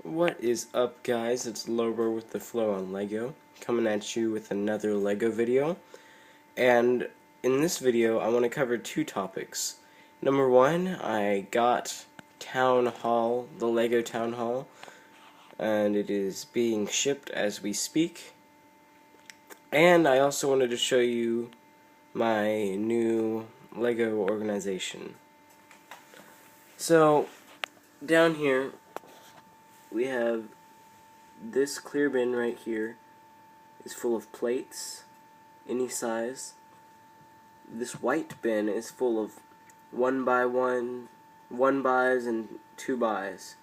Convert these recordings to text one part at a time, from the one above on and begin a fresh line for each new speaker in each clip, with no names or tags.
What is up, guys? It's Lower with the Flow on Lego, coming at you with another Lego video. And in this video, I want to cover two topics. Number one, I got Town Hall, the Lego Town Hall, and it is being shipped as we speak. And I also wanted to show you my new Lego organization. So, down here, we have this clear bin right here is full of plates, any size. This white bin is full of 1x1, 1x's and 2x's,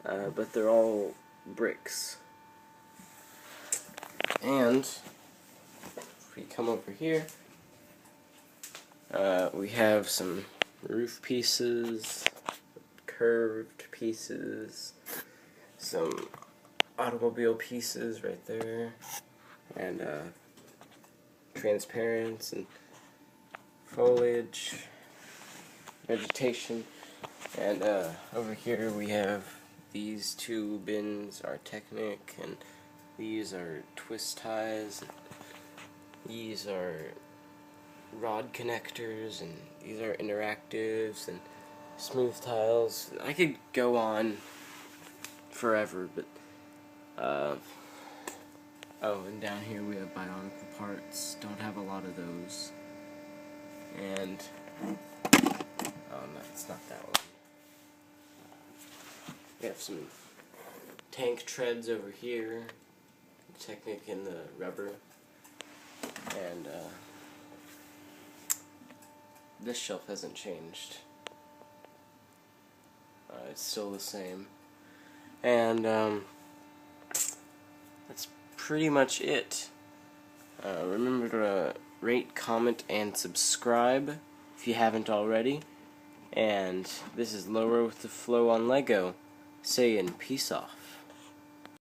but they're all bricks. And if we come over here, we have some roof pieces, curved pieces, some automobile pieces right there, and transparents and foliage, vegetation, and over here we have these two bins are Technic, and these are twist ties, these are rod connectors, and these are interactives and smooth tiles. I could go on forever, but oh, and down here we have Bionicle parts. Don't have a lot of those. And oh no, it's not that one. We have some tank treads over here, Technic in the rubber, and this shelf hasn't changed. It's still the same. And that's pretty much it. Remember to rate, comment, and subscribe if you haven't already. And this is Lower with the Flow on Lego, saying peace off.